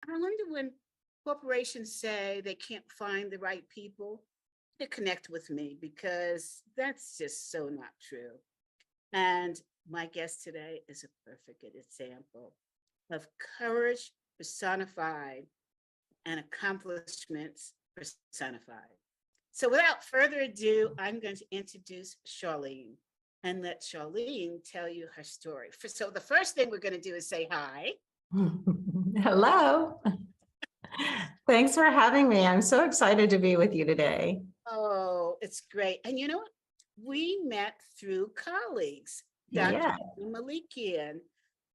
I wonder when corporations say they can't find the right people to connect with me, because that's just so not true. And my guest today is a perfect example of courage personified and accomplishments personified. So without further ado, I'm going to introduce Charlene and let Charlene tell you her story. So the first thing we're going to do is say hi. Hello. Thanks for having me. I'm so excited to be with you today. Oh, it's great. And you know what? We met through colleagues. Dr. Yeah. Malikian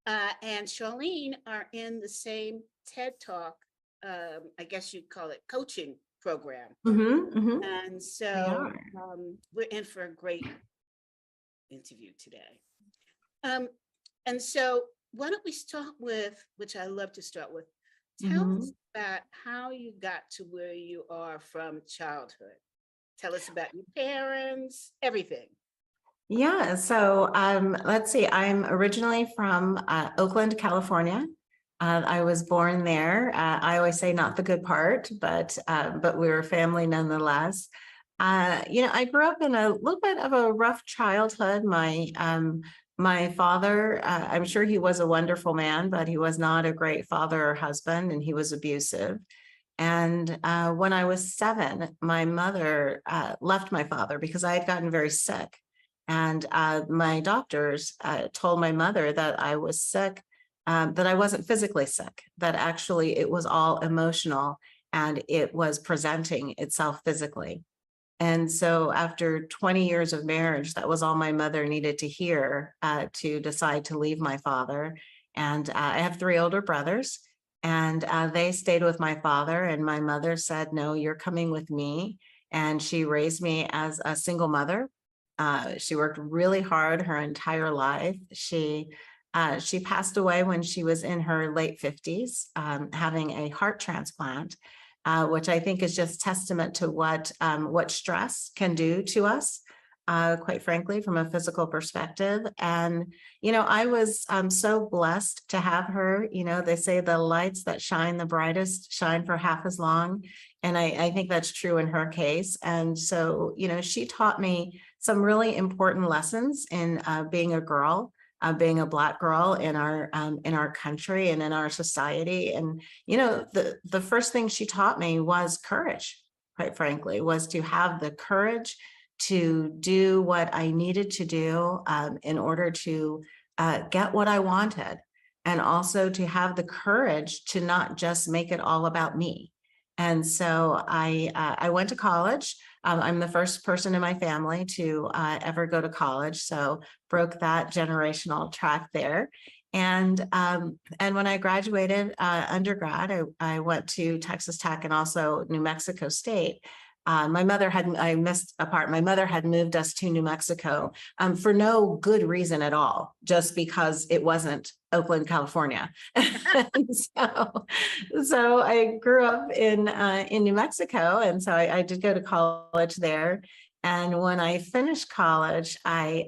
and Charlene are in the same TED Talk, I guess you'd call it coaching program. And so we're in for a great interview today. And so why don't we start with, which I love to start with, tell us about how you got to where you are from childhood. Tell us about your parents, everything. Yeah. So let's see. I'm originally from Oakland, California. I was born there. I always say not the good part, but we were family nonetheless. I grew up in a little bit of a rough childhood. My father, I'm sure he was a wonderful man, but he was not a great father or husband, and he was abusive. And when I was 7, my mother left my father because I had gotten very sick. And my doctors told my mother that I was sick, that I wasn't physically sick, that actually it was all emotional and it was presenting itself physically. And so after 20 years of marriage, that was all my mother needed to hear to decide to leave my father. And I have 3 older brothers, and they stayed with my father. And my mother said, no, you're coming with me. And she raised me as a single mother. She worked really hard her entire life. She passed away when she was in her late 50s, having a heart transplant. Which I think is just testament to what stress can do to us, quite frankly, from a physical perspective. And, I was so blessed to have her. They say the lights that shine the brightest shine for half as long. And I think that's true in her case. And so, she taught me some really important lessons in being a girl. Being a Black girl in our country and in our society. And, the first thing she taught me was courage, quite frankly, was to have the courage to do what I needed to do in order to get what I wanted. And also to have the courage to not just make it all about me. And so I went to college. I'm the first person in my family to ever go to college. So broke that generational track there. And when I graduated undergrad, I went to Texas Tech and also New Mexico State. I missed a part. My mother had moved us to New Mexico for no good reason at all, just because it wasn't Oakland, California. so I grew up in New Mexico, and so I did go to college there. And when I finished college, I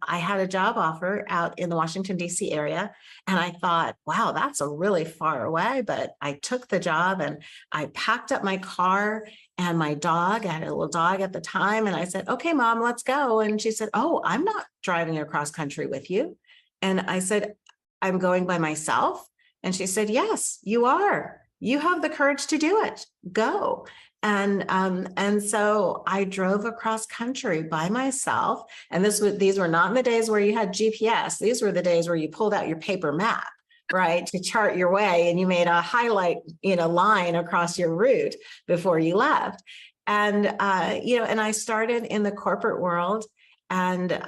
had a job offer out in the Washington, D.C. area. And I thought, wow, that's a really far away. But I took the job and I packed up my car and my dog. I had a little dog at the time. And I said, okay, Mom, let's go. And she said, oh, I'm not driving across country with you. And I said, I'm going by myself. And she said, yes, you are. You have the courage to do it. Go. And so I drove across country by myself. And these were not in the days where you had GPS. These were the days where you pulled out your paper map, right, to chart your way, and you made a highlight, line across your route before you left. And and I started in the corporate world and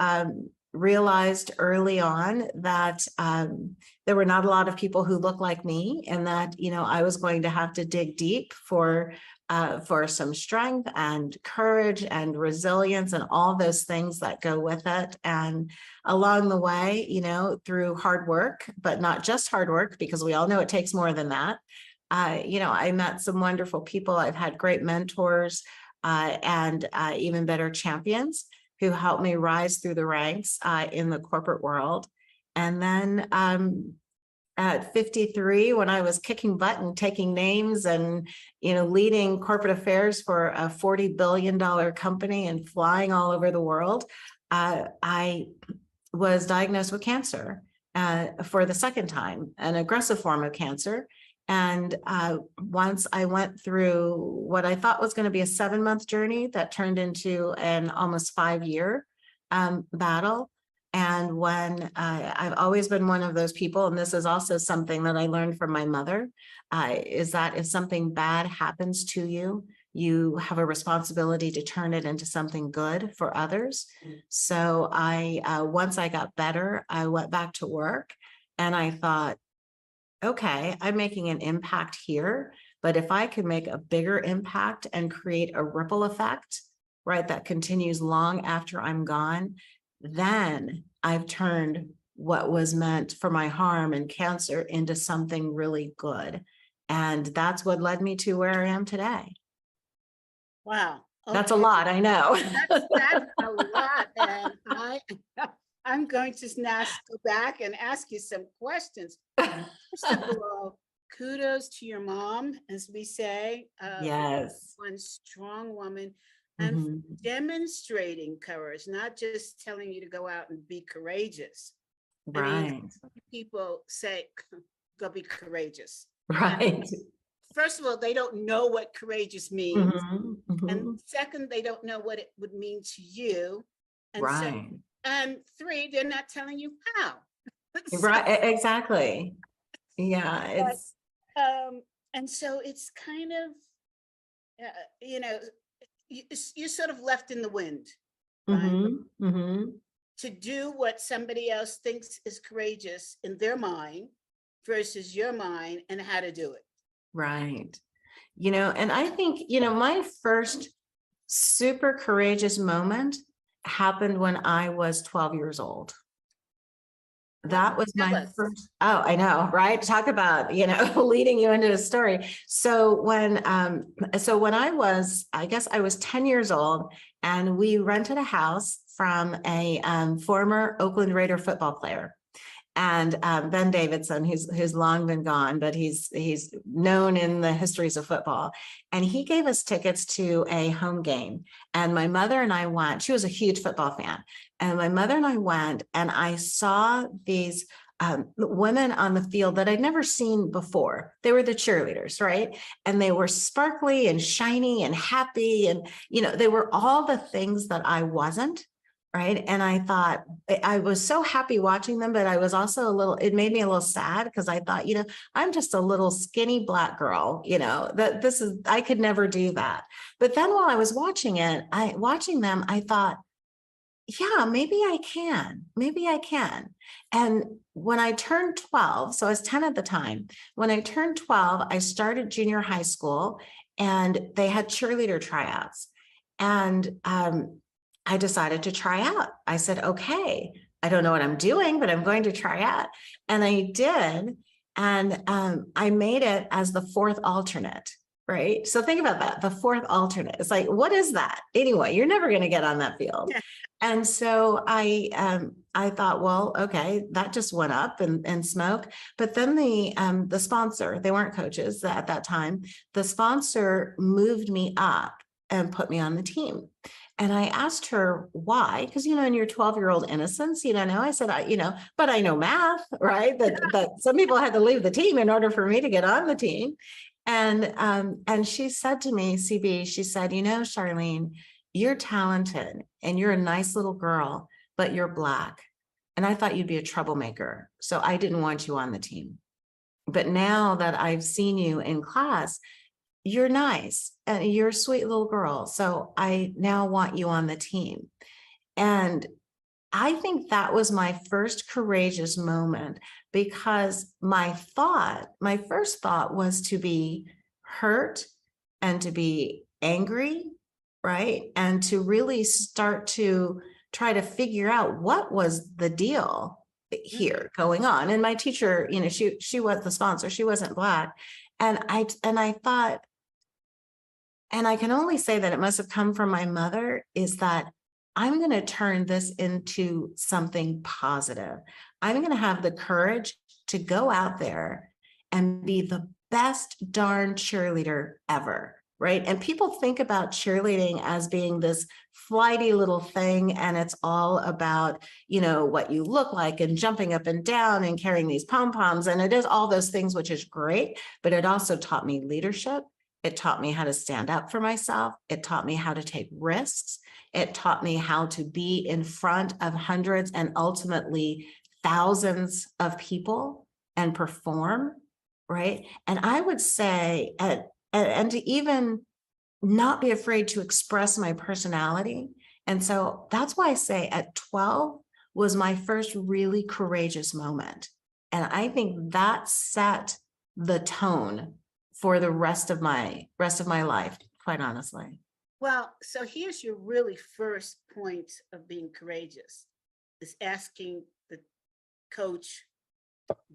realized early on that there were not a lot of people who looked like me, and that I was going to have to dig deep for some strength and courage and resilience and all those things that go with it. And along the way, through hard work, but not just hard work, because we all know it takes more than that. I met some wonderful people. I've had great mentors and even better champions who helped me rise through the ranks in the corporate world. And then at 53, when I was kicking butt and taking names and, leading corporate affairs for a $40 billion company and flying all over the world, I was diagnosed with cancer for the second time, an aggressive form of cancer. And once I went through what I thought was going to be a 7-month journey that turned into an almost 5-year battle. And when I've always been one of those people, and this is also something that I learned from my mother, is that if something bad happens to you, you have a responsibility to turn it into something good for others. So once I got better, I went back to work and I thought, okay, I'm making an impact here, but if I could make a bigger impact and create a ripple effect, right, that continues long after I'm gone, then I've turned what was meant for my harm and cancer into something really good. And that's what led me to where I am today. Wow. That's a Okay. lot, I know. That's a lot. And I'm going to now go back and ask you some questions. First of all, kudos to your mom, as we say. Yes. One strong woman, and for demonstrating courage, not just telling you to go out and be courageous. Right. I mean, people say, go be courageous. Right. First of all, they don't know what courageous means. And second, they don't know what it would mean to you. And right. And 3, they're not telling you how. Right, exactly. Yeah, it's and so it's kind of you're sort of left in the wind, right? To do what somebody else thinks is courageous in their mind versus your mind, and how to do it. Right. And I think, my first super courageous moment happened when I was 12 years old. That was my first. Oh, I know, right? Talk about, leading you into a story. So when I was, I guess I was 10 years old, and we rented a house from a former Oakland Raider football player. And Ben Davidson, who's long been gone, but he's known in the histories of football. And he gave us tickets to a home game. And my mother and I went. She was a huge football fan. And my mother and I went, and I saw these women on the field that I'd never seen before. They were the cheerleaders, right? And they were sparkly and shiny and happy. And, they were all the things that I wasn't. Right. And I thought, I was so happy watching them, but I was also it made me a little sad, because I thought, I'm just a little skinny Black girl, that I could never do that. But then while I was watching them, I thought, yeah, maybe I can. And when I turned 12, so I was 10 at the time, when I turned 12, I started junior high school, and they had cheerleader tryouts. And, I decided to try out. I said, okay, I don't know what I'm doing, but I'm going to try out. And I did. And I made it as the 4th alternate, right? So think about that, the 4th alternate. It's like, what is that? Anyway, you're never going to get on that field. And so I thought, well, okay, that just went up in smoke. But then the sponsor, they weren't coaches at that time, the sponsor moved me up and put me on the team. And I asked her why, because, in your 12-year-old innocence, I said, but I know math, right? That some people had to leave the team in order for me to get on the team. And she said to me, CB, she said, Charlene, you're talented and you're a nice little girl, but you're Black. And I thought you'd be a troublemaker. So I didn't want you on the team. But now that I've seen you in class, you're nice and you're a sweet little girl. So I now want you on the team. And I think that was my first courageous moment, because my first thought was to be hurt and to be angry, right? And to really start to try to figure out what was the deal here going on. And my teacher, she was the sponsor. She wasn't Black. And I thought, and I can only say that it must have come from my mother, is that I'm going to turn this into something positive. I'm going to have the courage to go out there and be the best darn cheerleader ever, right? And people think about cheerleading as being this flighty little thing, and it's all about, you know, what you look like and jumping up and down and carrying these pom-poms. And it is all those things, which is great, but it also taught me leadership. It taught me how to stand up for myself. It taught me how to take risks. It taught me how to be in front of hundreds and ultimately thousands of people and perform, right? And I would say, and to even not be afraid to express my personality. And so that's why I say at 12 was my first really courageous moment. And I think that set the tone for the rest of my life, quite honestly. Well, so here's your really first point of being courageous, is asking the coach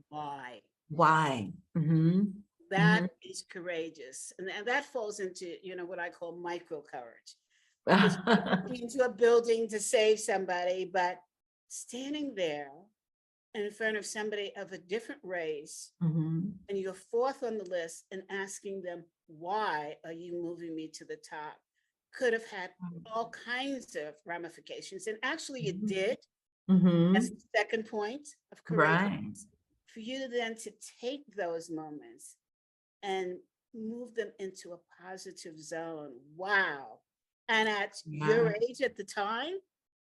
why. Why? Mm-hmm. That is courageous. And that falls into, you know, what I call micro courage. Because you're Mm-hmm. walking into a building to save somebody, but standing there in front of somebody of a different race, and you're fourth on the list, and asking them, why are you moving me to the top? Could have had all kinds of ramifications. And actually it did. Mm-hmm. That's the second point of courage. Right. For you then to take those moments and move them into a positive zone. Wow. And at your age at the time,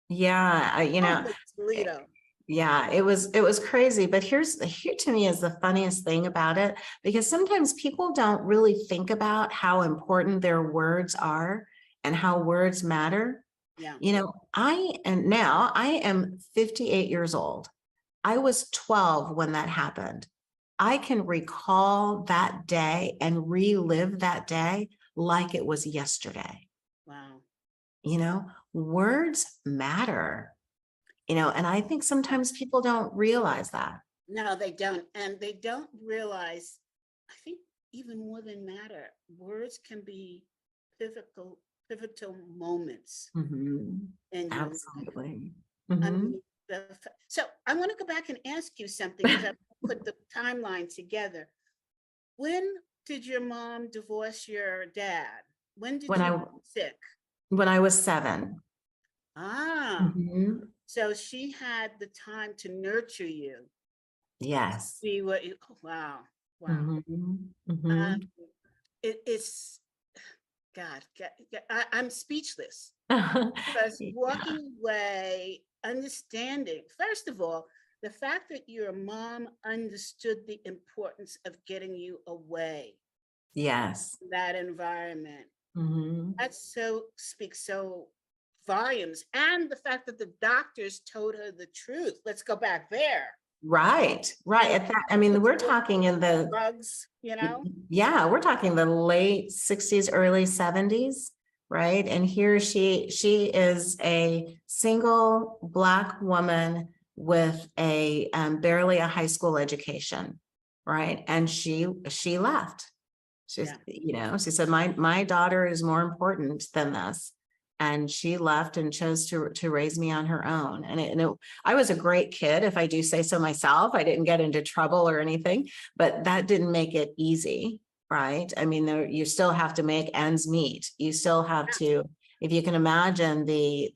Yeah, you know, holy Toledo. yeah, it was crazy. But here to me is the funniest thing about it, because sometimes people don't really think about how important their words are and how words matter. Yeah. You know, I am 58 years old. I was 12 when that happened. I can recall that day and relive that day like it was yesterday. Wow. You know, words matter, you know, and I think sometimes people don't realize that. No, they don't. And they don't realize, I think even more than matter, words can be pivotal moments Mhm. in your life. Absolutely. I Mhm. mean, so I want to go back and ask you something, because I put the timeline together. When did your mom divorce your dad? When did When you I get sick? when I was 7. Ah, Mhm. so she had the time to nurture you. Yes. See what you, oh, wow, wow. Mhm. Um, Mhm. it's, I'm speechless, because Yeah. walking away, understanding, first of all, the fact that your mom understood the importance of getting you away Yes. from that environment, Mhm. that so speaks so volumes. And the fact that the doctors told her the truth. Let's go back there. Right. Right. And At that, I mean, we're talking in the drugs, you know? yeah, we're talking the late 60s, early 70s, right? And here she is a single Black woman with a barely a high school education, right? And she left. She's, Yeah. you know, she said, my daughter is more important than this. And she left and chose to raise me on her own. I was a great kid, if I do say so myself. I didn't get into trouble or anything, but that didn't make it easy, right? I mean, you still have to make ends meet. You still have to, if you can imagine the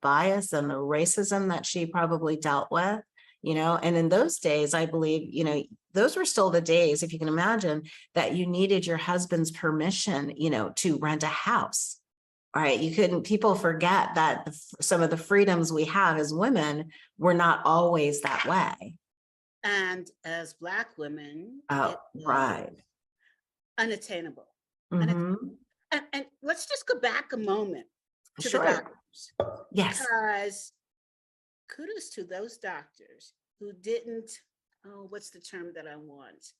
bias and the racism that she probably dealt with, you know, and in those days, I believe, you know, those were still the days, if you can imagine, that you needed your husband's permission, you know, to rent a house. All right. You couldn't, people forget that some of the freedoms we have as women were not always that way. And as Black women, Oh, it was right. unattainable. Mm-hmm. And let's just go back a moment to the Sure. doctors, Yes. because kudos to those doctors who didn't, oh, what's the term that I want?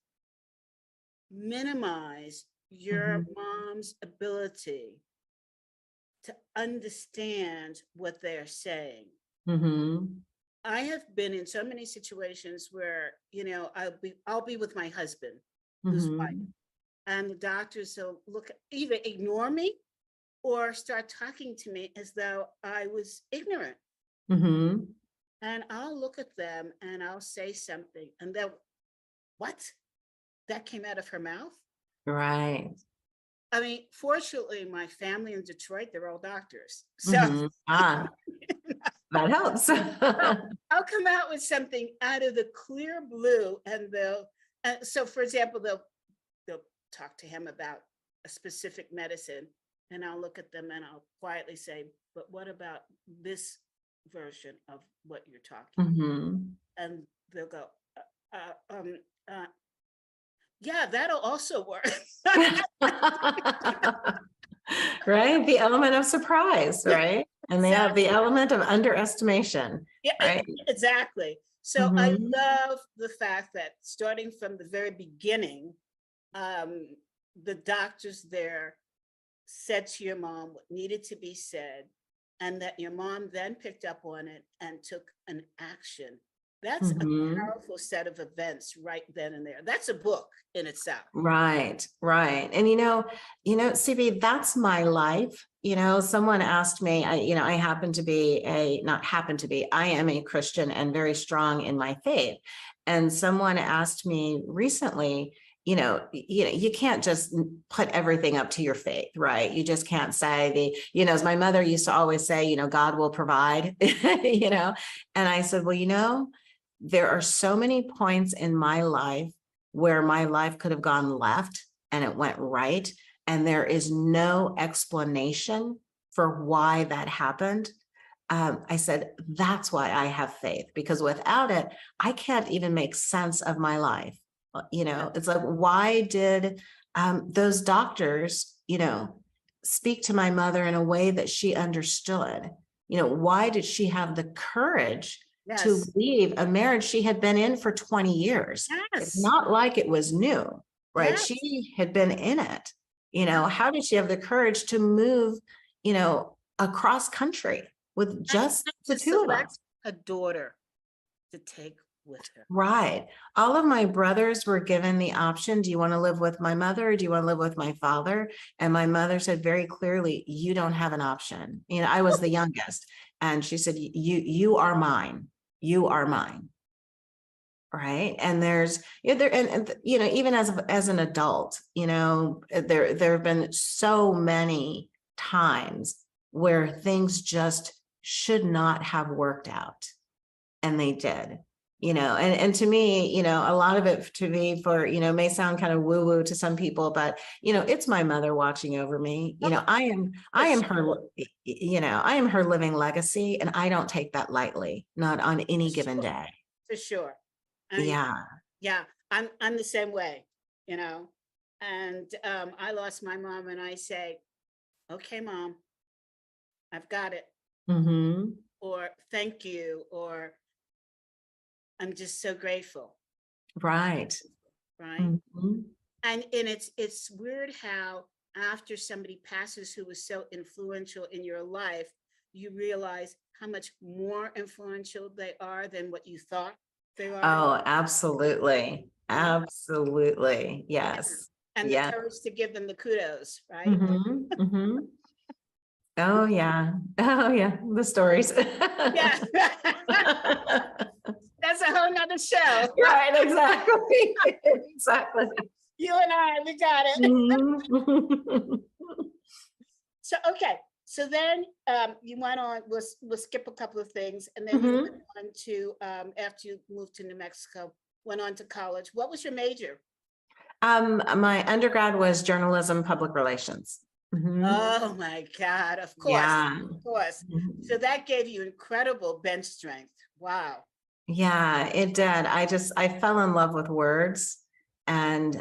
Minimize your Mm-hmm. mom's ability to understand what they're saying. Mm-hmm. I have been in so many situations where, you know, I'll be with my husband, who's white, Mm-hmm. and the doctors will either ignore me or start talking to me as though I was ignorant. Mm-hmm. And I'll look at them and I'll say something, and they'll what? That came out of her mouth? Right. I mean, fortunately, my family in Detroit, they're all doctors. So Mhm. Ah, that helps. I'll come out with something out of the clear blue, and so for example, they'll talk to him about a specific medicine, and I'll look at them and I'll quietly say, but what about this version of what you're talking? Mhm. And they'll go, uh, yeah, that'll also work. Right? The element of surprise, right? And the Exactly. element of underestimation, Yeah, right? exactly. So I Mhm. love the fact that starting from the very beginning, um, the doctors there said to your mom what needed to be said, and that your mom then picked up on it and took an action. That's a Mhm. powerful set of events right then and there. That's a book in itself. Right, right. And CB, that's my life. Someone asked me, I happen to be not happen to be, I am a Christian and very strong in my faith. And someone asked me recently, you can't just put everything up to your faith, right? You just can't say as my mother used to always say, God will provide, And I said, well, there are so many points in my life where my life could have gone left and it went right. And there is no explanation for why that happened. I said, that's why I have faith, because without it, I can't even make sense of my life. It's like, why did those doctors, speak to my mother in a way that she understood? Why did she have the courage to Yes, leave a marriage she had been in for 20 years? It's yes, not like it was new, right? yes. She had been in it. How did she have the courage to move, across country with And just the to two of us? select a daughter to take with her. Right. All of my brothers were given the option, do you want to live with my mother or do you want to live with my father? And my mother said very clearly, you don't have an option. I was the youngest. And she said, you are mine. You are mine. Right. And there's, there, and even as an adult, there have been so many times where things just should not have worked out. And they did, and to me, a lot of it to me may sound kind of woo woo to some people, but it's my mother watching over me. Oh, I for am sure, her, I am her living legacy, and I don't take that lightly, not on for any given sure, day. for sure. I, Yeah. yeah, I'm the same way, you know. And I lost my mom, and I say, "Okay, mom, I've got it," Mm-hmm. or "Thank you," or "I'm just so grateful," Right. right? Mm-hmm. And it's weird how after somebody passes who was so influential in your life, you realize how much more influential they are than what you thought they are. Oh, absolutely. Right? Absolutely. Yeah. Yes. And the Yeah. courage to give them the kudos, right? Mm-hmm. Mm-hmm. Oh yeah. Oh yeah. The stories. Yeah. That's a whole nother show. Right, exactly. Exactly. You and I, we got it. Mhm. So okay. So then you went on, we'll skip a couple of things, and then you went Mhm. on to after you moved to New Mexico, went on to college. What was your major? My undergrad was journalism, public relations. Mhm. Oh my God, of course, Yeah. of course. So Mhm. that gave you incredible bench strength. Wow. Yeah, it did. I fell in love with words and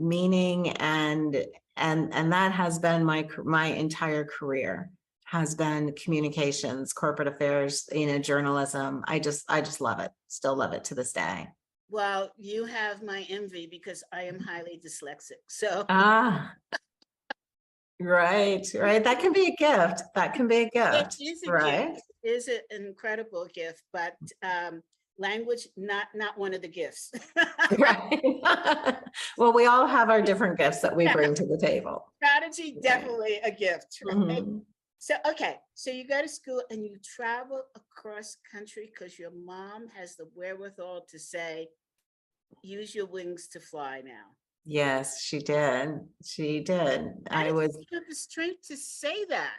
meaning, and that has been my entire career, has been communications, corporate affairs, journalism. I just love it. Still love it to this day. Well, you have my envy because I am highly dyslexic. So Ah, right, right. That can be a gift. That can be a it gift, is a gift, right? it is an incredible gift, but language, not one of the gifts. Right. Well, we all have our different gifts that we Yeah, bring to the table. strategy, Right. definitely a gift, right? Mhm. So, okay, so you go to school and you travel across country because your mom has the wherewithal to say, use your wings to fly now. Yes, she did. She did. How I did was, you have the strength to say that?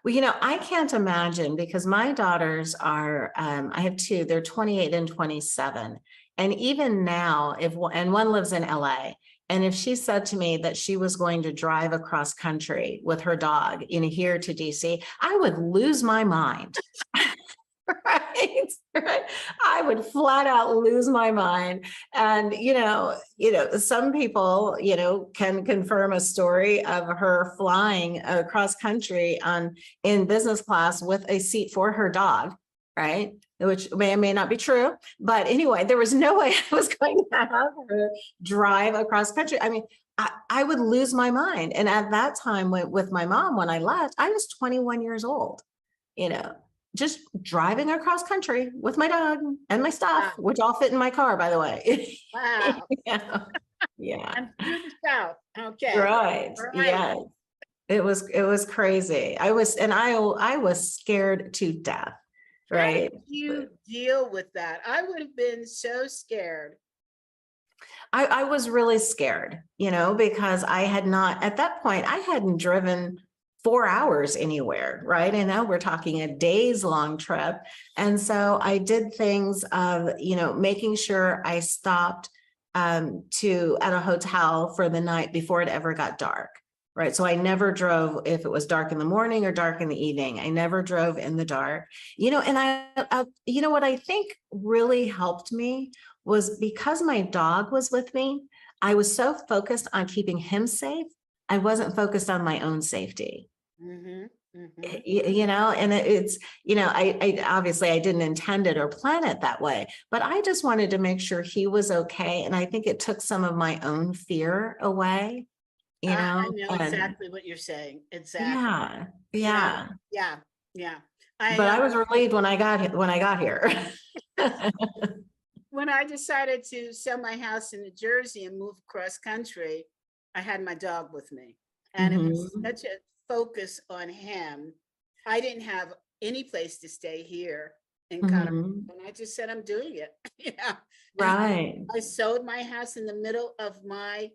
well, I can't imagine because my daughters are, I have two, they're 28 and 27. And even now, and one lives in LA. And if she said to me that she was going to drive across country with her dog, here to DC, I would lose my mind. Right, right. I would flat out lose my mind. And, some people, can confirm a story of her flying across country in business class with a seat for her dog, right? Which may or may not be true. But anyway, there was no way I was going to have her drive across country. I mean, I would lose my mind. And at that time with my mom, when I left, I was 21 years old, just driving across country with my dog and my stuff, Wow. which all fit in my car, by the way. Wow. Yeah. I'm through the South. Okay. Right. All right. Yeah. It was crazy. I was scared to death. Right. How did you deal with that? I would have been so scared. I was really scared, because I had not, at that point, I hadn't driven 4 hours anywhere, right? And now we're talking a days long trip. And so I did things of, making sure I stopped at a hotel for the night before it ever got dark, right? So I never drove if it was dark in the morning or dark in the evening. I never drove in the dark, and I what I think really helped me was because my dog was with me, I was so focused on keeping him safe. I wasn't focused on my own safety. Mm-hmm. And it's, I obviously I didn't intend it or plan it that way, but I just wanted to make sure he was okay. And I think it took some of my own fear away, I know and exactly what you're saying. Exactly. yeah, Yeah. yeah. Yeah. But I was relieved when I got here. When I decided to sell my house in New Jersey and move cross country, I had my dog with me. And it was Mhm. such a focus on him. I didn't have any place to stay here in Colorado. Mhm. And I just said, I'm doing it. Yeah. And Right. I sold my house in the middle of my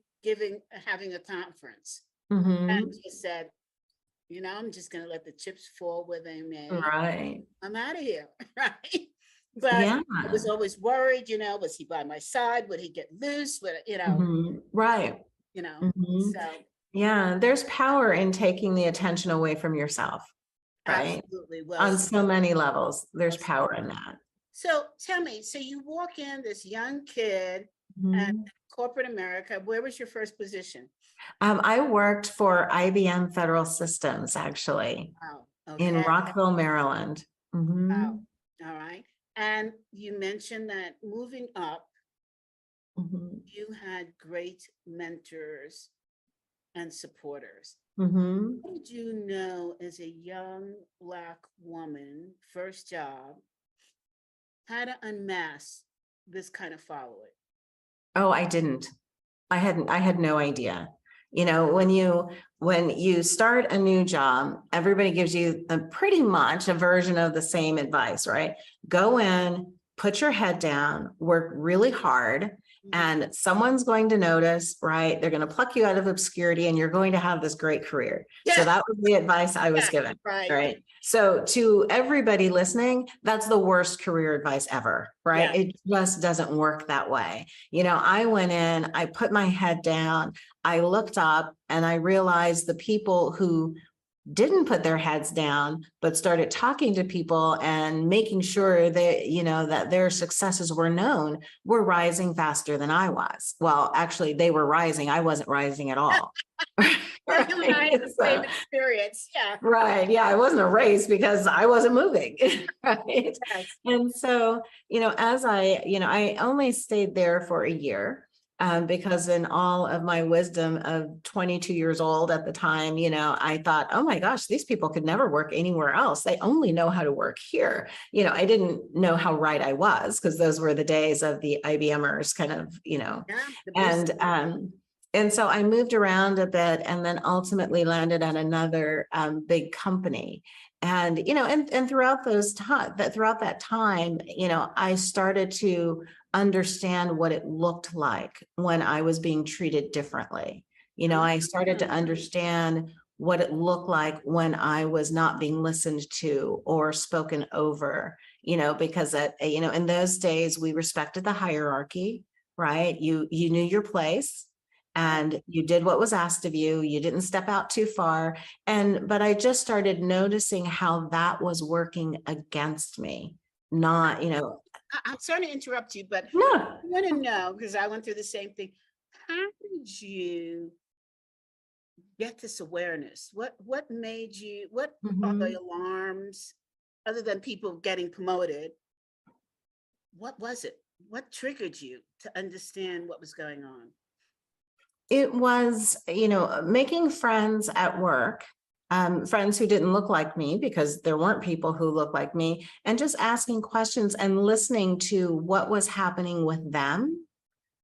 having a conference. And Mhm. just said, I'm just going to let the chips fall where they may. Right. I'm out of here. Right. But Yeah. I was always worried, was he by my side? Would he get loose? Mhm. Right. Mhm. So Yeah, there's power in taking the attention away from yourself, right? absolutely. Well On said. so many levels, there's Well said. power in that. So tell me, so you walk in, this young kid at Mhm. corporate America. Where was your first position? I worked for IBM Federal Systems, actually, Wow. in Okay. Rockville, Maryland. Wow. Mhm. All right. And you mentioned that moving up, Mhm. you had great mentors and supporters. Mhm. How did you know as a young Black woman, first job, how to unmask this kind of following? Oh, I didn't. I had no idea. When you start a new job, everybody gives you pretty much a version of the same advice, right? Go in, put your head down, work really hard, and someone's going to notice, right? They're going to pluck you out of obscurity and you're going to have this great career. So Yeah. that was the advice I was Yeah, given, right. right? So to everybody listening, that's the worst career advice ever, right? Yeah. It just doesn't work that way. I went in, I put my head down, I looked up, and I realized the people who didn't put their heads down, but started talking to people and making sure that, that their successes were known, were rising faster than I was. Well, actually, they were rising. I wasn't rising at all. Yeah, you and I had the same So, experience. Yeah. right. Yeah, it wasn't a race because I wasn't moving. Right. Yes. And so, as I only stayed there for a year. Because in all of my wisdom of 22 years old at the time, I thought, oh my gosh, these people could never work anywhere else. They only know how to work here. I didn't know how right I was because those were the days of the IBMers kind of, Yeah. The and boost. and so I moved around a bit and then ultimately landed at another big company. And, and throughout throughout that time, I started to understand what it looked like when I was being treated differently. You know, I started to understand what it looked like when I was not being listened to or spoken over, you know, because in those days we respected the hierarchy, right? You knew your place and you did what was asked of you. You didn't step out too far. But I just started noticing how that was working against me. Not, I'm sorry to interrupt you, but no. I want to know, because I went through the same thing. How did you get this awareness? What made you, what are Mhm. the alarms, other than people getting promoted? What was it? What triggered you to understand what was going on? It was, making friends at work, friends who didn't look like me because there weren't people who looked like me, and just asking questions and listening to what was happening with them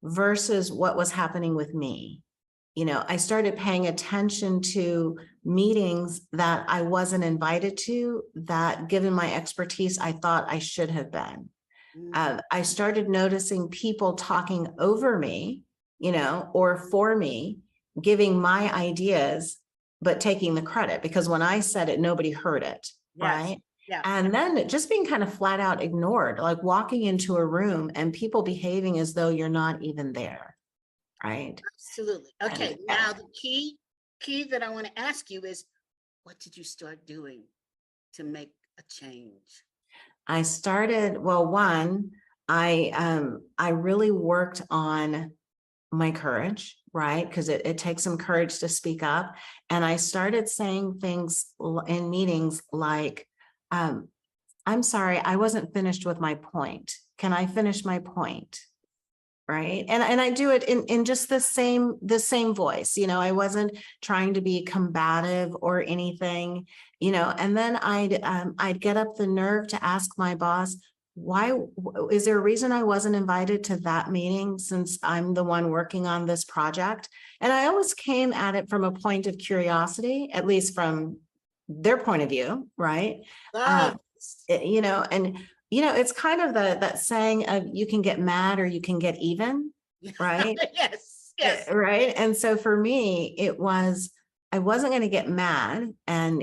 versus what was happening with me. I started paying attention to meetings that I wasn't invited to, that given my expertise, I thought I should have been. I started noticing people talking over me, or for me, giving my ideas, but taking the credit, because when I said it, nobody heard it, Yes. right? Yeah. And then just being kind of flat out ignored, like walking into a room and people behaving as though you're not even there, right? Absolutely. Okay. And Now the key that I want to ask you is, what did you start doing to make a change? I started, well, one, I really worked on my courage, right? Because it takes some courage to speak up. And I started saying things in meetings like, I'm sorry, I wasn't finished with my point. Can I finish my point? Right. And I do it in just the same voice. I wasn't trying to be combative or anything, and then I'd get up the nerve to ask my boss, why is there a reason I wasn't invited to that meeting since I'm the one working on this project? And I always came at it from a point of curiosity, at least from their point of view, right? Love this. And it's kind of that saying of you can get mad or you can get even, right? Yes. Yes. Right. And so for me, it was, I wasn't going to get mad and,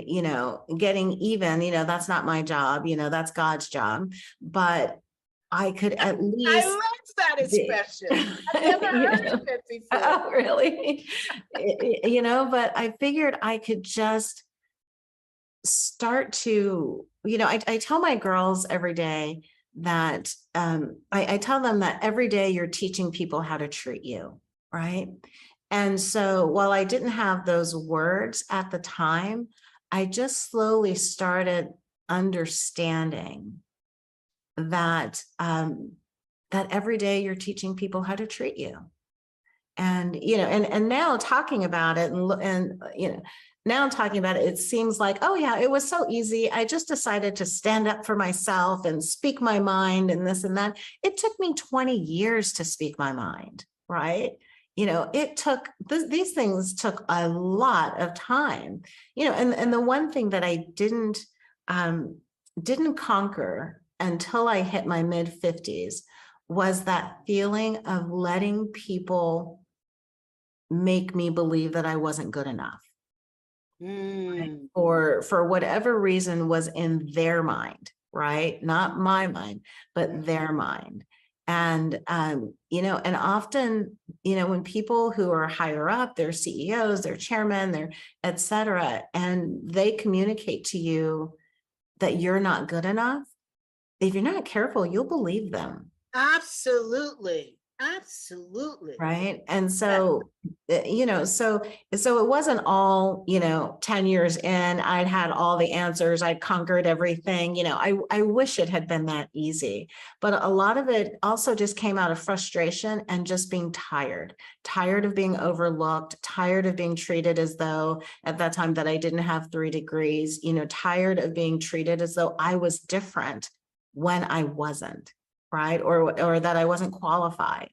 getting even, that's not my job, that's God's job, but I could at I least love that expression. I've never heard of it before. Oh, really? But I figured I could just start to, I tell my girls every day that I tell them that every day you're teaching people how to treat you, right? And so while I didn't have those words at the time, I just slowly started understanding that that every day you're teaching people how to treat you. And and now talking about it now talking about it, it seems like, oh yeah, it was so easy. I just decided to stand up for myself and speak my mind and this and that. It took me 20 years to speak my mind, right? It took these things took a lot of time, and the one thing that I didn't conquer until I hit my mid 50s was that feeling of letting people make me believe that I wasn't good enough. Or for whatever reason was in their mind, right? Not my mind, but their mind. And, and often, when people who are higher up, they're CEOs, they're chairmen, they're et cetera, and they communicate to you that you're not good enough, if you're not careful, you'll believe them. Absolutely. Absolutely. Right. And so, so it wasn't all, 10 years in, I'd had all the answers, I'd conquered everything, I wish it had been that easy, but a lot of it also just came out of frustration and just being tired of being overlooked, tired of being treated as though at that time that I didn't have 3 degrees, tired of being treated as though I was different when I wasn't, right. Or that I wasn't qualified.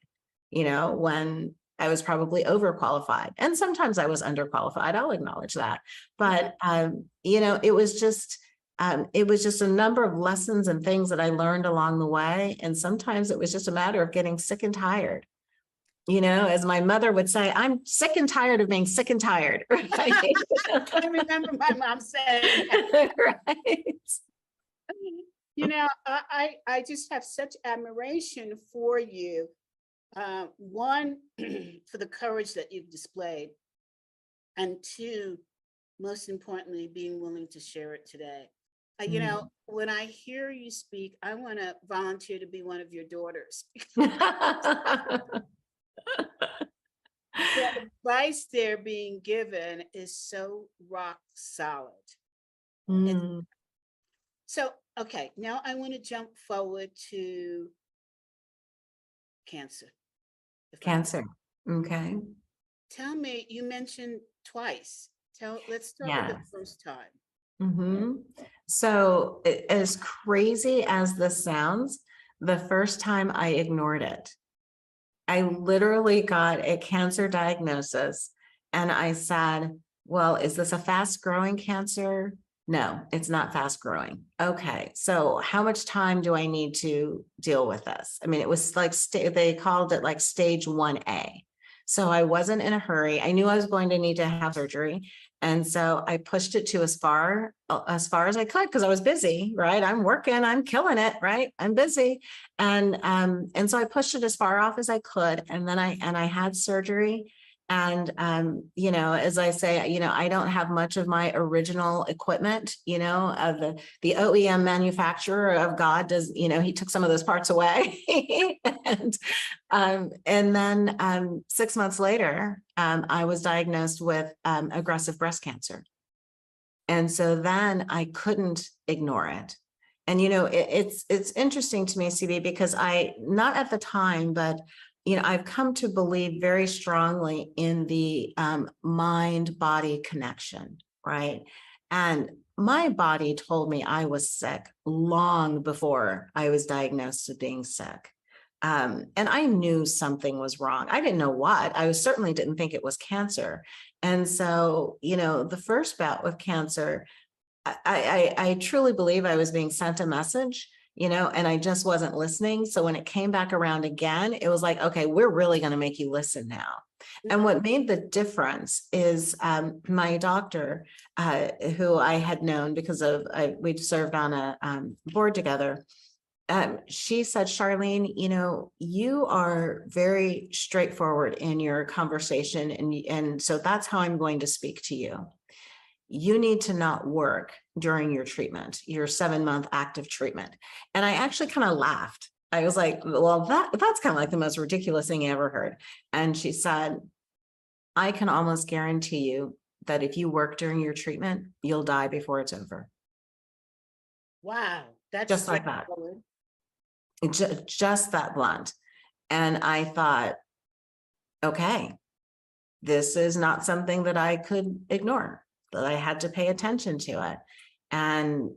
When I was probably overqualified. And sometimes I was underqualified, I'll acknowledge that. But, it was just, it was just a number of lessons and things that I learned along the way. And sometimes it was just a matter of getting sick and tired. You know, as my mother would say, I'm sick and tired of being sick and tired. Right? I remember my mom saying that. Right. You know, I just have such admiration for you. One, for the courage that you've displayed, and two, most importantly, being willing to share it today. You know, when I hear you speak, I want to volunteer to be one of your daughters. The advice they're being given is so rock solid. Mm, So, okay, now I want to jump forward to cancer. if I may. Cancer. Okay. Tell me, you mentioned twice. Let's start with the Yes. first time. So as crazy as this sounds, the first time I ignored it, I literally got a cancer diagnosis and I said, well, is this a fast growing cancer? No, it's not fast growing. Okay. So how much time do I need to deal with this? I mean, it was like, they called it like stage 1A. So I wasn't in a hurry. I knew I was going to need to have surgery. And so I pushed it to as far as I could because I was busy, right? I'm working, I'm killing it, right? I'm busy. And so I pushed it as far off as I could. And then I had surgery. And you know, as I say, you know, I don't have much of my original equipment, you know, of the OEM manufacturer of God does, you know, he took some of those parts away. And then 6 months later, I was diagnosed with aggressive breast cancer. And so then I couldn't ignore it. And, you know, it's interesting to me, CB, because not at the time, but, you know, I've come to believe very strongly in the mind-body connection, right? And my body told me I was sick long before I was diagnosed with being sick. And I knew something was wrong. I didn't know what. I certainly didn't think it was cancer. And so, you know, the first bout with cancer, I truly believe I was being sent a message, you know, and I just wasn't listening. So when it came back around again, it was like, okay, we're really going to make you listen now. And what made the difference is my doctor, who I had known because we'd served on a board together. She said, Charlene, you know, you are very straightforward in your conversation. And so that's how I'm going to speak to you. You need to not work during your treatment, your 7-month active treatment. And I actually kind of laughed. I was like, well, that's kind of like the most ridiculous thing I ever heard. And she said, I can almost guarantee you that if you work during your treatment, you'll die before it's over. Wow, that's just like that. Just that blunt. And I thought, okay, this is not something that I could ignore, that I had to pay attention to it. And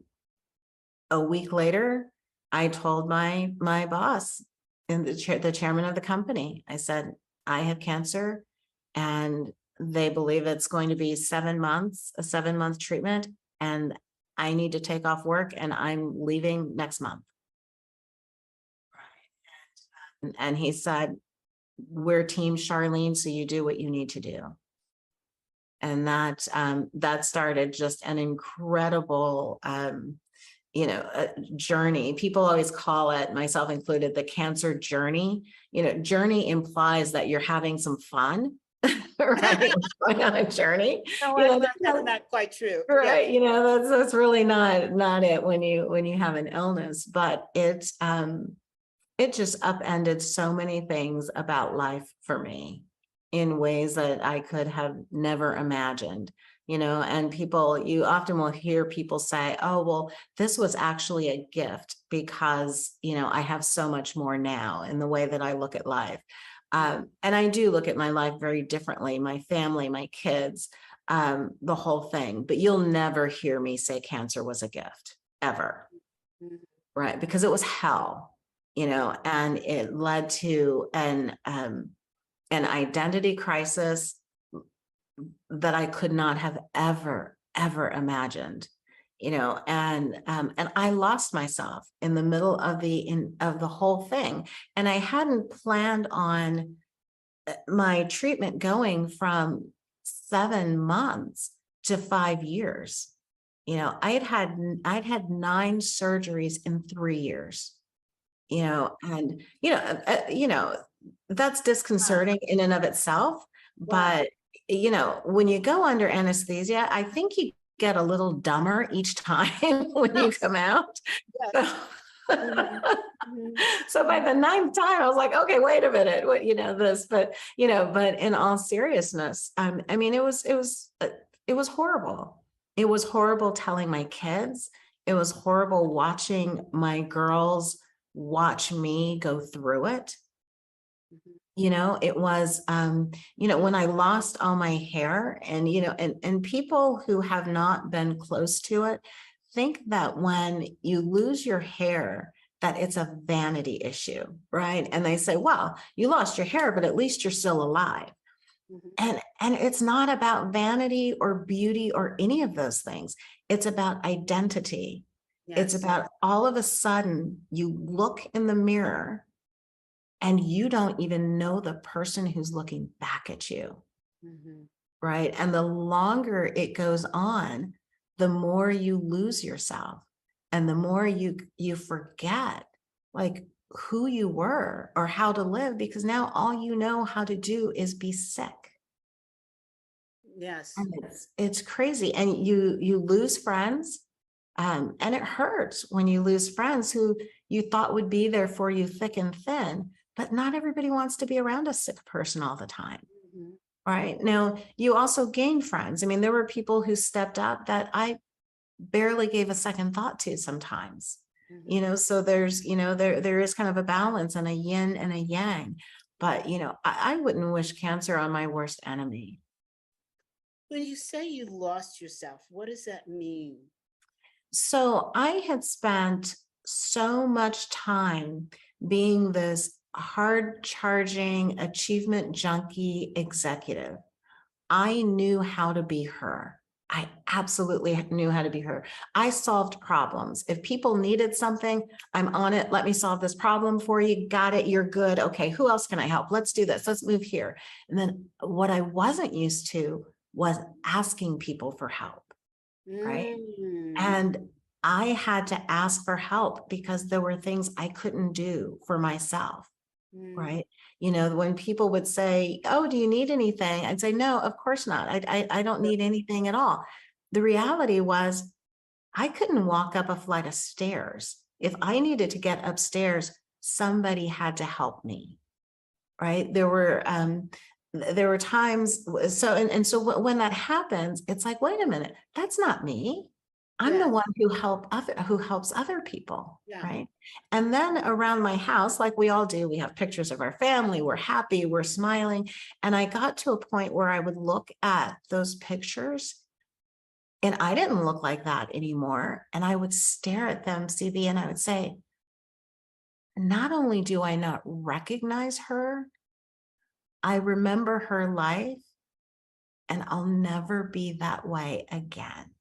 a week later, I told my boss and the chairman of the company, I said, I have cancer and they believe it's going to be 7 months, a 7-month treatment. And I need to take off work and I'm leaving next month. And he said, we're team Charlene, so you do what you need to do. And that started just an incredible, you know, journey. People always call it, myself included, the cancer journey. You know, journey implies that you're having some fun, right? Going on a journey. No, You know, that's not quite true. right? Yeah. You know, that's really not it when you have an illness, but it just upended so many things about life for me in ways that I could have never imagined, you know, and you often will hear people say, oh, well, this was actually a gift because, you know, I have so much more now in the way that I look at life. And I do look at my life very differently, my family, my kids, the whole thing, but you'll never hear me say cancer was a gift ever, right? Because it was hell. You know, and it led to an identity crisis that I could not have ever imagined. and I lost myself in the middle of the whole thing. And I hadn't planned on my treatment going from 7 months to 5 years. I'd had 9 surgeries in 3 years, and, that's disconcerting in and of itself. Wow. But, when you go under anesthesia, I think you get a little dumber each time when you Yes, come out. yes. So, Mhm, mhm, so by the 9th time, I was like, okay, wait a minute, what, this, but in all seriousness, I mean, it was horrible. It was horrible telling my kids. It was horrible watching my girls watch me go through it. mhm. It was, when I lost all my hair, and, and people who have not been close to it think that when you lose your hair, that it's a vanity issue, right? And they say, well, you lost your hair, but at least you're still alive. Mhm. And it's not about vanity or beauty or any of those things. It's about identity. It's Yes. about all of a sudden you look in the mirror and you don't even know the person who's looking back at you, Mhm. right? And the longer it goes on, the more you lose yourself, and the more you forget like who you were or how to live, because now all you know how to do is be sick. Yes. And it's crazy. And you lose friends. And it hurts when you lose friends who you thought would be there for you thick and thin, but not everybody wants to be around a sick person all the time. Mhm. Right. Now, you also gain friends. I mean, there were people who stepped up that I barely gave a second thought to sometimes. Mhm. So there's, there is kind of a balance and a yin and a yang. But, I wouldn't wish cancer on my worst enemy. When you say you lost yourself, what does that mean? So I had spent so much time being this hard charging achievement junkie executive. I knew how to be her. I absolutely knew how to be her. I solved problems. If people needed something, I'm on it. Let me solve this problem for you. Got it. You're good. Okay. Who else can I help? Let's do this. Let's move here. And then what I wasn't used to was asking people for help. Right. Mm. And I had to ask for help because there were things I couldn't do for myself. Mm. Right. When people would say, oh, do you need anything? I'd say, no, of course not. I don't need anything at all. The reality was I couldn't walk up a flight of stairs. If I needed to get upstairs, somebody had to help me. Right. There were times. So when that happens, it's like, wait a minute, that's not me. I'm the Yes. one who helps other people. Yeah. Right. And then around my house, like we all do, we have pictures of our family. We're happy, we're smiling. And I got to a point where I would look at those pictures and I didn't look like that anymore. And I would stare at them, CB, and I would say, not only do I not recognize her, I remember her life, and I'll never be that way again.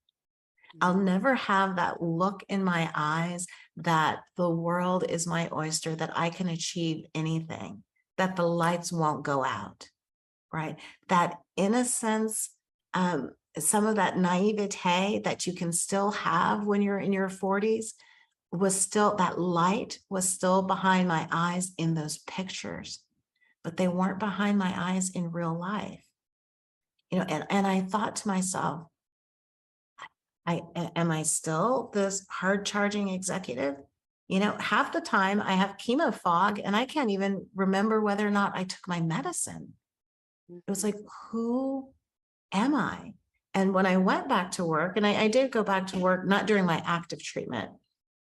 I'll Mhm. never have that look in my eyes that the world is my oyster, that I can achieve anything, that the lights won't go out, right? That innocence, some of that naivete that you can still have when you're in your 40s that light was still behind my eyes in those pictures, but they weren't behind my eyes in real life. And I thought to myself, am I still this hard charging executive? Half the time I have chemo fog and I can't even remember whether or not I took my medicine. It was Mhm. like, who am I? And when I went back to work, and I did go back to work, not during my active treatment,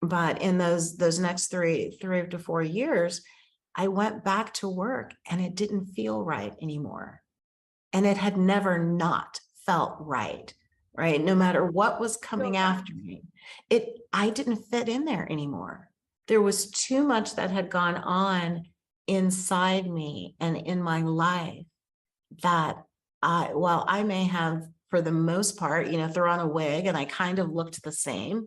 but in those next 3 to 4 years, I went back to work and it didn't feel right anymore. And it had never not felt right, right? No matter what was Feel coming right. after me, I didn't fit in there anymore. There was too much that had gone on inside me and in my life that while I may have for the most part, throw on a wig and I kind of looked the same.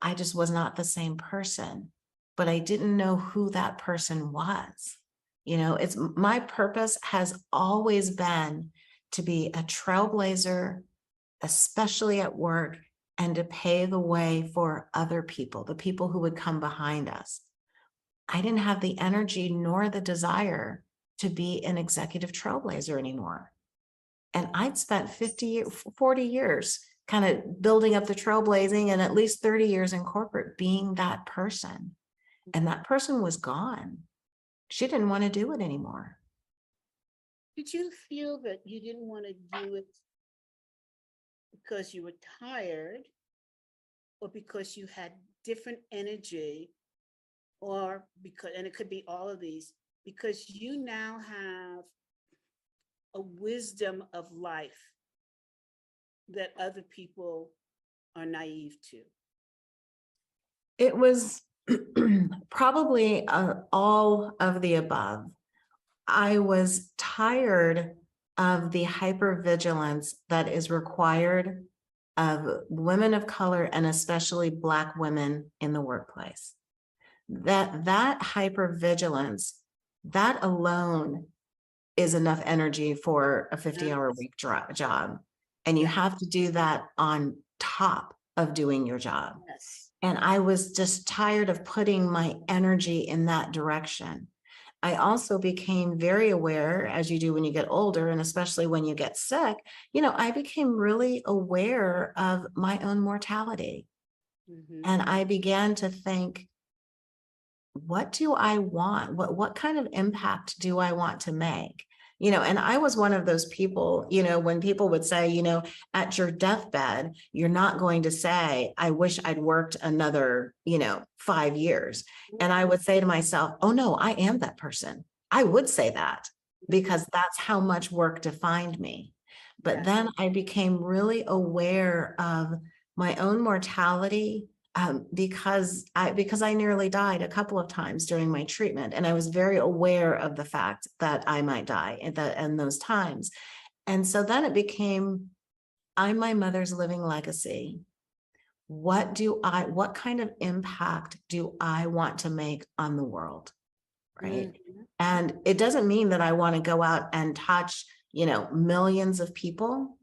I just was not the same person, but I didn't know who that person was. It's my purpose has always been to be a trailblazer, especially at work, and to pave the way for other people, the people who would come behind us. I didn't have the energy nor the desire to be an executive trailblazer anymore. And I'd spent 40 years kind of building up the trailblazing and at least 30 years in corporate being that person. And that person was gone. She didn't want to do it anymore. Did you feel that you didn't want to do it because you were tired or because you had different energy, or because, and it could be all of these, because you now have a wisdom of life that other people are naive to? It was probably all of the above. I was tired of the hypervigilance that is required of women of color and especially Black women in the workplace. That hypervigilance, that alone is enough energy for a 50-hour week job. And you have to do that on top of doing your job. Yes. And I was just tired of putting my energy in that direction. I also became very aware, as you do when you get older, and especially when you get sick, I became really aware of my own mortality. And I began to think, what do I want? What kind of impact do I want to make? And I was one of those people, when people would say, at your deathbed, you're not going to say, I wish I'd worked another, 5 years. And I would say to myself, oh no, I am that person. I would say that because that's how much work defined me. But then I became really aware of my own mortality, because I nearly died a couple of times during my treatment, and I was very aware of the fact that I might die in those times. And so then it became, I'm my mother's living legacy. What kind of impact do I want to make on the world? Right. And it doesn't mean that I want to go out and touch, millions of people,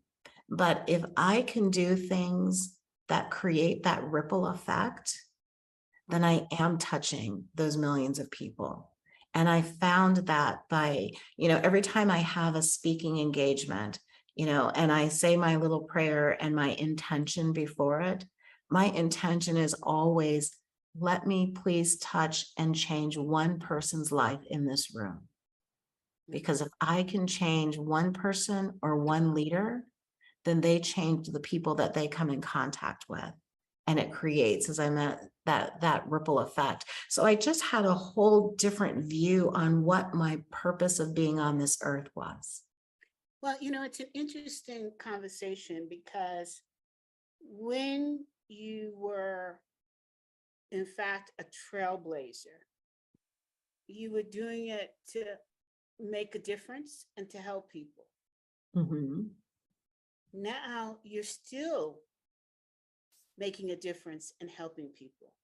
but if I can do things that create that ripple effect, then I am touching those millions of people. And I found that by, every time I have a speaking engagement, and I say my little prayer and my intention before it, my intention is always, let me please touch and change one person's life in this room. Because if I can change one person or one leader, then they change the people that they come in contact with. And it creates, as I meant, that ripple effect. So I just had a whole different view on what my purpose of being on this earth was. Well, it's an interesting conversation because when you were, in fact, a trailblazer, you were doing it to make a difference and to help people. Now you're still making a difference and helping people.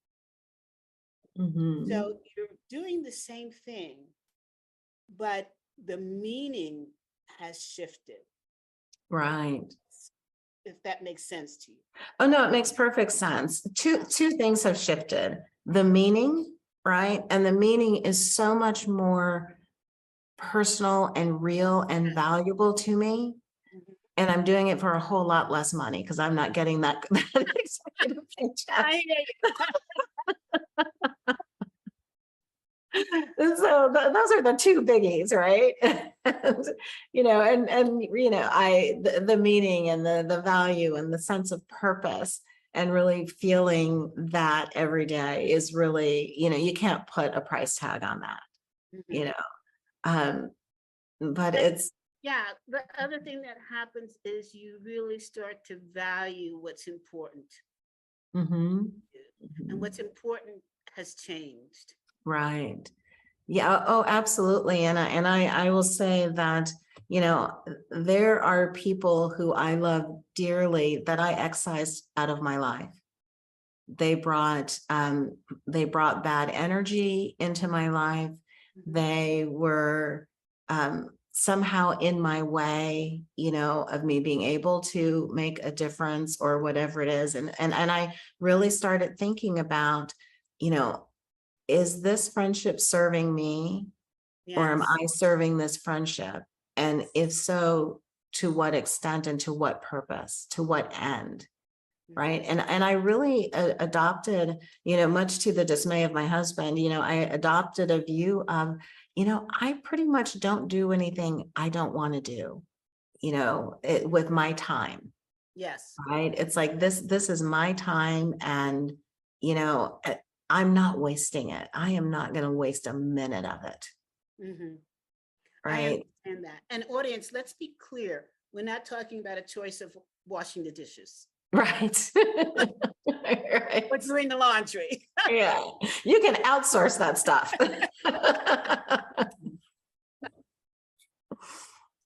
So you're doing the same thing, but the meaning has shifted. Right. If that makes sense to you. Oh, no, it makes perfect sense. Two things have shifted. The meaning, right? And the meaning is so much more personal and real and valuable to me. And I'm doing it for a whole lot less money because I'm not getting that executive paycheck. So those are the two biggies, right? The meaning and the value and the sense of purpose and really feeling that every day is really, you can't put a price tag on that, but it's. Yeah, the other thing that happens is you really start to value what's important. And what's important has changed. Right. Yeah, oh, absolutely. And I will say that, you know, there are people who I love dearly that I excised out of my life. They brought bad energy into my life. Mhm. They were somehow in my way, you know, of me being able to make a difference or whatever it is. And I really started thinking about, you know, is this friendship serving me or am Yes. I serving this friendship? And if so, to what extent and to what purpose, to what end? Right. Mhm. And I really adopted, you know, much to the dismay of my husband, you know, I adopted a view of, you know, I pretty much don't do anything I don't want to do, you know, with my time. Yes. Right. It's like this is my time. And, you know, I'm not wasting it. I am not going to waste a minute of it. Mhm. I Right. understand that. And audience, let's be clear. We're not talking about a choice of washing the dishes Right. Right. or doing the laundry. Yeah. You can outsource that stuff.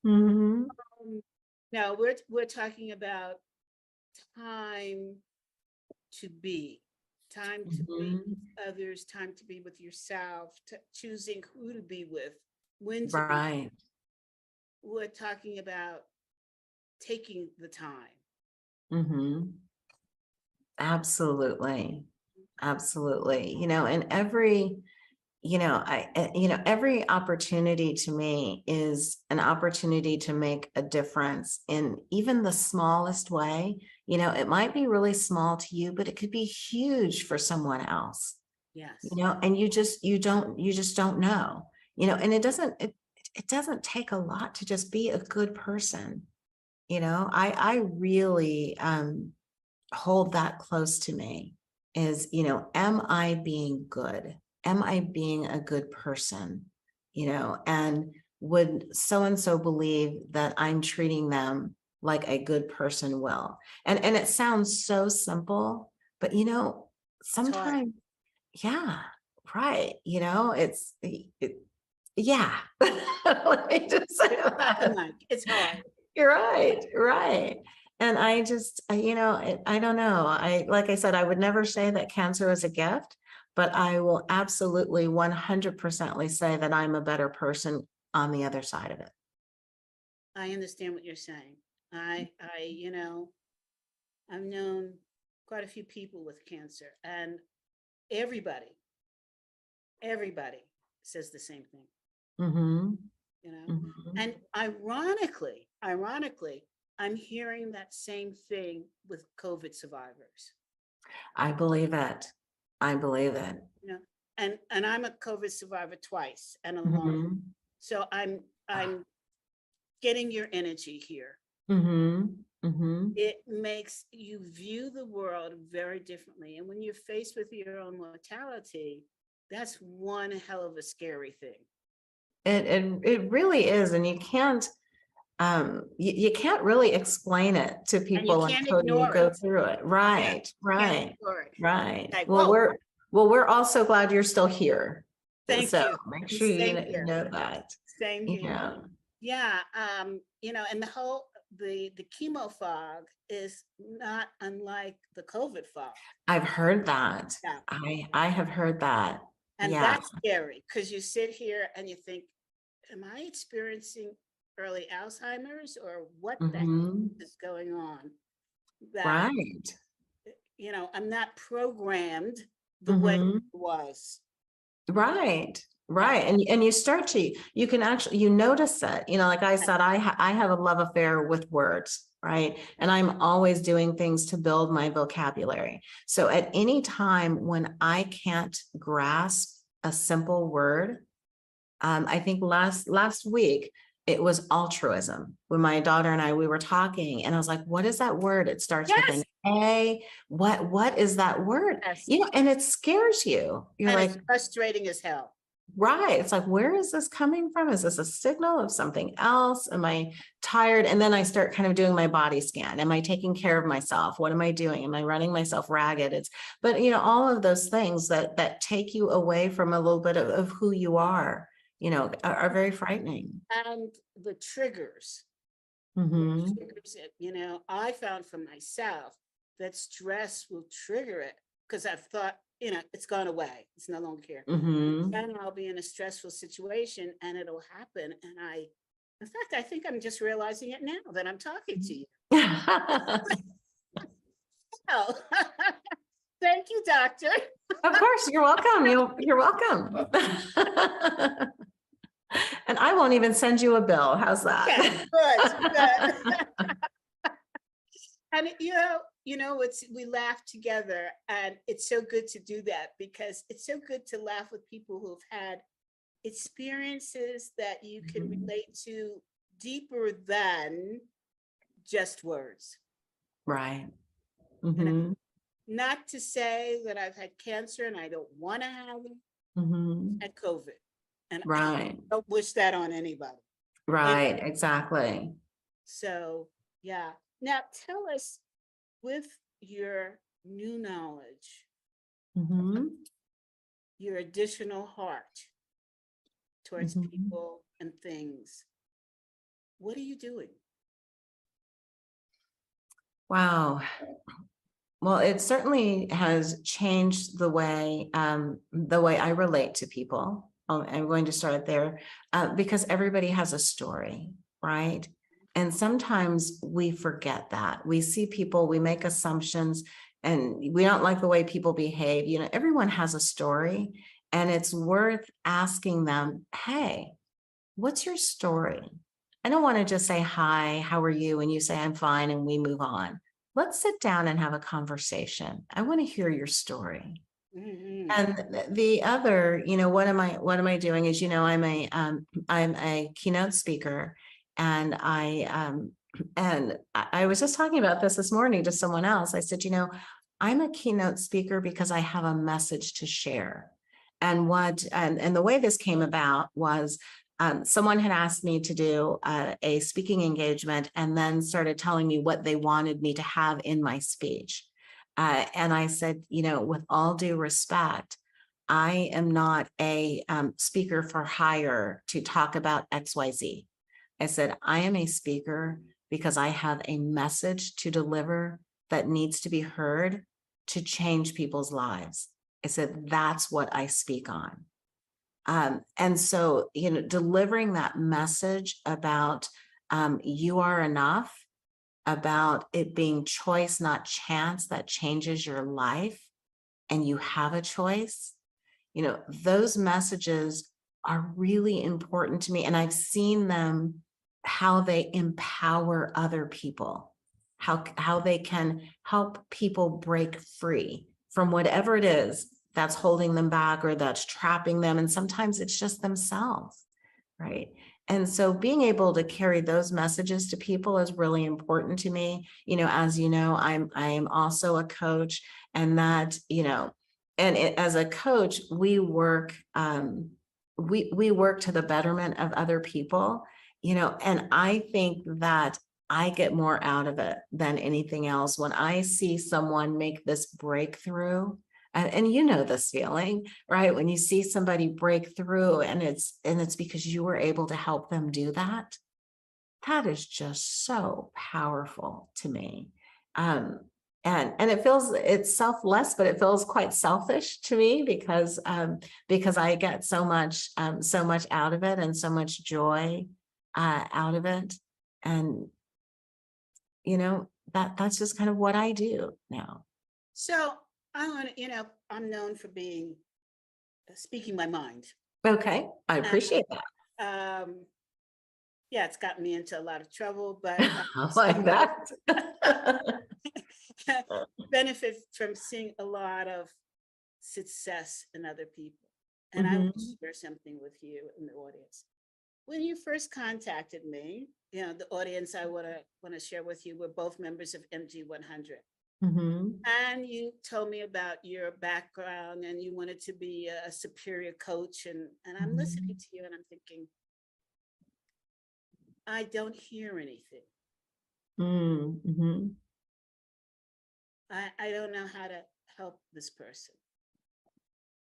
Mhm. No, we're talking about time to be, time to be Mhm. with others, time to be with yourself, choosing who to be with, when to be. Right. We're talking about taking the time. Mhm. Absolutely. Absolutely. You know, and every, you know, you know, every opportunity to me is an opportunity to make a difference in even the smallest way. You know, it might be really small to you, but it could be huge for someone else, Yes. you know, and you just don't know, you know, and it doesn't take a lot to just be a good person. You know, I really, hold that close to me is, you know, am I being good? Am I being a good person? You know, and would so and so believe that I'm treating them like a good person will? And it sounds so simple, but you know, It's hard. sometimes, yeah, right. You know, yeah. Let me just say Not the that. mic. It's hard. You're right, right. And I just, you know, I don't know. Like I said, I would never say that cancer is a gift, but I will absolutely 100% say that I'm a better person on the other side of it. I understand what you're saying. You know, I've known quite a few people with cancer, and everybody, everybody says the same thing, Mm-hmm. you know. Mm-hmm. And ironically, I'm hearing that same thing with COVID survivors. I believe it. I believe it. You know, and I'm a COVID survivor twice and a long. Mm-hmm. So I'm getting your energy here. Mm-hmm. Mm-hmm. It makes you view the world very differently. And when you're faced with your own mortality, that's one hell of a scary thing. It really is. And you can't, you can't really explain it to And you people can't until you ignore go it. through it. Yeah, Right, can't right, ignore it. right. Like, Well, whoa, we're also glad you're still here. thank So you. make And sure you same here. know that. Same here. Yeah, Yeah. You know, and the chemo fog is not unlike the COVID fog. I've heard that. Yeah. I have heard that. And Yeah. that's scary because you sit here and you think, am I experiencing early Alzheimer's or what the heck Hmm. is going on? That, Right. you know, I'm not programmed the way it Hmm. was. Right. Yeah. Right. And you start to, you can actually, you notice it, you know, like I said, I have a love affair with words, right? And I'm always doing things to build my vocabulary. So at any time when I can't grasp a simple word, I think last week it was altruism. When my daughter and we were talking, and I was like, "What is that word? It starts with an Yes. A. What is that word?" Yes. You know, and it scares you. You're And like, it's frustrating as hell. Right. It's like, where is this coming from? Is this a signal of something else? Am I tired? And then I start kind of doing my body scan. Am I taking care of myself? What am I doing? Am I running myself ragged? But all of those things that take you away from a little bit of who you are, are very frightening. And the triggers. Mhm. Triggers it. I found for myself that stress will trigger it because I've thought, it's gone away. It's no longer here. Mhm. Then I'll be in a stressful situation and it'll happen. And in fact, I think I'm just realizing it now that I'm talking to you. Oh, thank you, doctor. Of course, you're welcome. You're welcome. And I won't even send you a bill. How's that? Okay, good. And we laugh together, and it's so good to do that because it's so good to laugh with people who've had experiences that you can relate to deeper than just words. Right. And not to say that I've had cancer and I don't want to have it, and COVID, and Right. I don't wish that on anybody. Right. Exactly. So, yeah. Now tell us, with your new knowledge, your additional heart towards people and things, what are you doing? Wow. Well, it certainly has changed the way I relate to people. I'm going to start there because everybody has a story, right? And sometimes we forget that. We see people, we make assumptions, and we don't like the way people behave. Everyone has a story, and it's worth asking them, hey, what's your story? I don't want to just say, hi, how are you? And you say, I'm fine, and we move on. Let's sit down and have a conversation. I want to hear your story. And the other, what am I doing is, I'm a keynote speaker, and I was just talking about this morning to someone else. I said, I'm a keynote speaker because I have a message to share. And the way this came about was someone had asked me to do a speaking engagement and then started telling me what they wanted me to have in my speech. And I said, with all due respect, I am not a speaker for hire to talk about XYZ. I said, I am a speaker because I have a message to deliver that needs to be heard to change people's lives. I said, that's what I speak on. And so, delivering that message about you are enough, about it being choice, not chance, that changes your life, and you have a choice, those messages are really important to me. And I've seen them, how they empower other people, how they can help people break free from whatever it is that's holding them back or that's trapping them. And sometimes it's just themselves, right? And so being able to carry those messages to people is really important to me. As I'm also a coach, and that, as a coach, we work we work to the betterment of other people, and I think that I get more out of it than anything else when I see someone make this breakthrough. And this feeling, right? When you see somebody break through and it's because you were able to help them do that. That is just so powerful to me. And it's selfless, but it feels quite selfish to me because I get so much out of it and so much joy out of it. And that's just kind of what I do now. So I want to, I'm known for speaking my mind. Okay, I appreciate that. Yeah, it's gotten me into a lot of trouble, but I like that. benefit from seeing a lot of success in other people. And I want to share something with you in the audience. When you first contacted me, the audience I want to share with you, we're both members of MG 100. Mhm. And you told me about your background and you wanted to be a superior coach. And I'm listening Mhm. to you and I'm thinking, I don't hear anything. Mhm. I don't know how to help this person.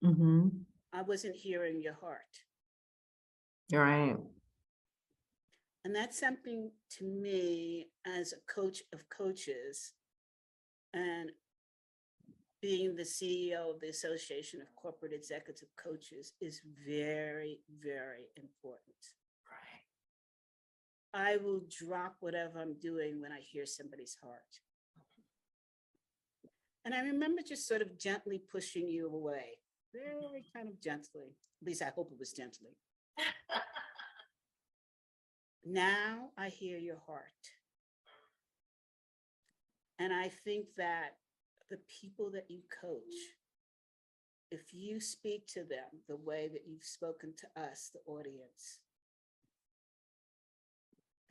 Mhm. I wasn't hearing your heart. You're right. And that's something to me as a coach of coaches and being the CEO of the Association of Corporate Executive Coaches is very, very important. I will drop whatever I'm doing when I hear somebody's heart. And I remember just sort of gently pushing you away, very kind of gently. At least I hope it was gently. Now I hear your heart. And I think that the people that you coach, if you speak to them the way that you've spoken to us, the audience,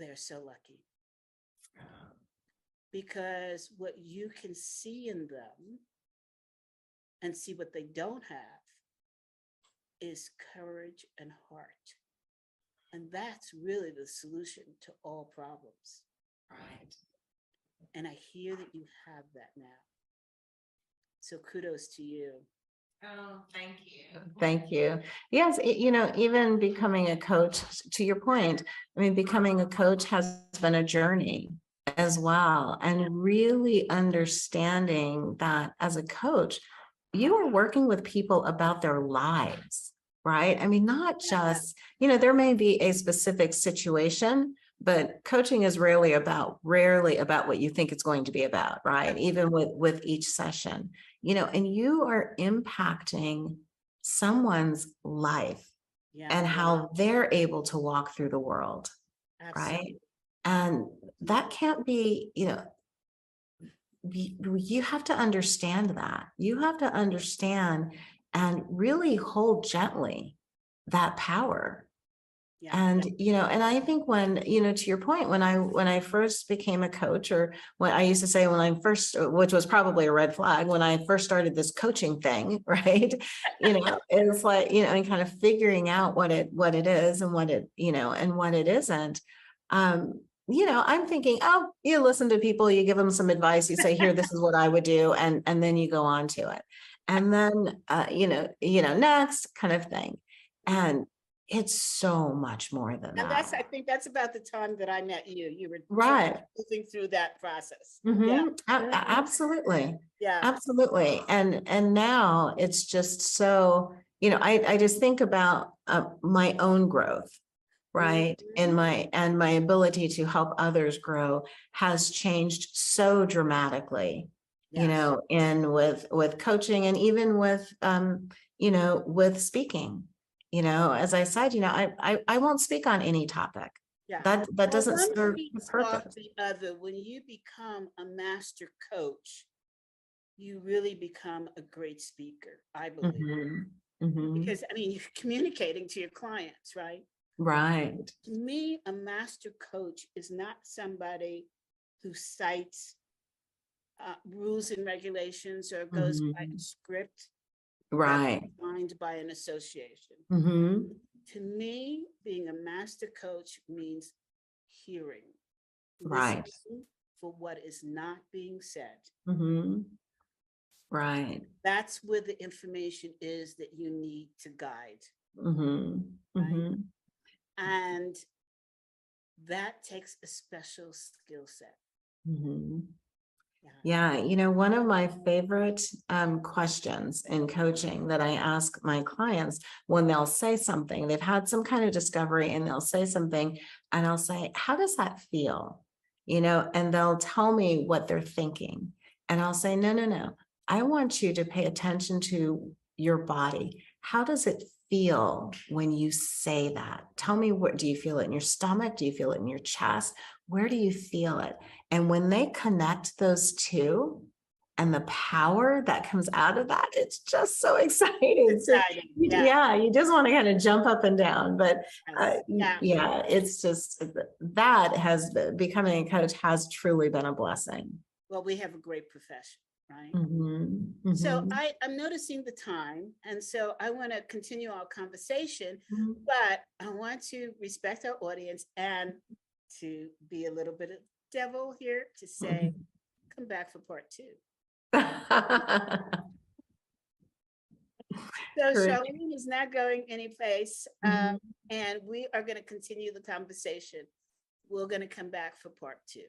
they're so lucky. Because what you can see in them and see what they don't have is courage and heart. And that's really the solution to all problems. Right. And I hear that you have that now. So kudos to you. Oh, thank you. Thank you. Yes, you know, even becoming a coach, to your point, I mean, becoming a coach has been a journey as well. And really understanding that as a coach, you are working with people about their lives, right? I mean, not just, you know, there may be a specific situation, but coaching is rarely about what you think it's going to be about, right? Even with each session, you know, and you are impacting someone's life Yeah, and how they're able to walk through the world, right? absolutely. And that can't be, you know, you have to understand that. You have to understand and really hold gently that power. Yeah. And, you know, and I think when, you know, to your point, when I first became a coach, or when I used to say when I first, which was probably a red flag, when I first started this coaching thing, right? You know, it's like, you know, and kind of figuring out what it is and what it, you know, and what it isn't. You know, I'm thinking, oh, you listen to people, you give them some advice, you say, here, this is what I would do, and then you go on to it. And then you know, next kind of thing. And it's so much more than And that. I think that's about the time that I met you. You were Right. moving through that process. Yeah. Mhm. Absolutely. Yeah. Absolutely. And now it's just so, you know, I just think about my own growth, right? Mhm. And my ability to help others grow has changed so dramatically, you Yes. know, in with coaching, and even with you know, with speaking. You know, as I said, you know, I won't speak on any topic. Yeah. That Well, doesn't one serve the feeds off purpose. the other. When you become a master coach, you really become a great speaker, I believe. Mhm. Mhm. Because I mean, you're communicating to your clients, right? Right. To me, a master coach is not somebody who cites rules and regulations or goes by a Mhm. script that was Right. defined by an association. Mhm. To me, being a master coach means hearing, Right. listening for what is not being said. Mhm. Right. That's where the information is that you need to guide, Mhm. right? Mhm. And that takes a special skill set. Mhm. Yeah. Yeah, you know, one of my favorite questions in coaching that I ask my clients when they'll say something, they've had some kind of discovery and they'll say something, and I'll say, how does that feel? You know, and they'll tell me what they're thinking. And I'll say, no, no, no. I want you to pay attention to your body. How does it feel when you say that? Tell me, what do you feel it in your stomach? Do you feel it in your chest? Where do you feel it? And when they connect those two and the power that comes out of that, it's just so exciting. So, Exciting. Yeah. yeah, you just want to kind of jump up and down. But Yes. Yeah. yeah, it's just that has becoming a coach has truly been a blessing. well, we have a great profession, right? Mhm, So mhm, I'm noticing the time, and so I want to continue our conversation, mhm. but I want to respect our audience and to be a little bit of devil here to say, come back for part 2. So Great. Charlene is not going anyplace, Mhm. and we are going to continue the conversation. We're going to come back for part 2.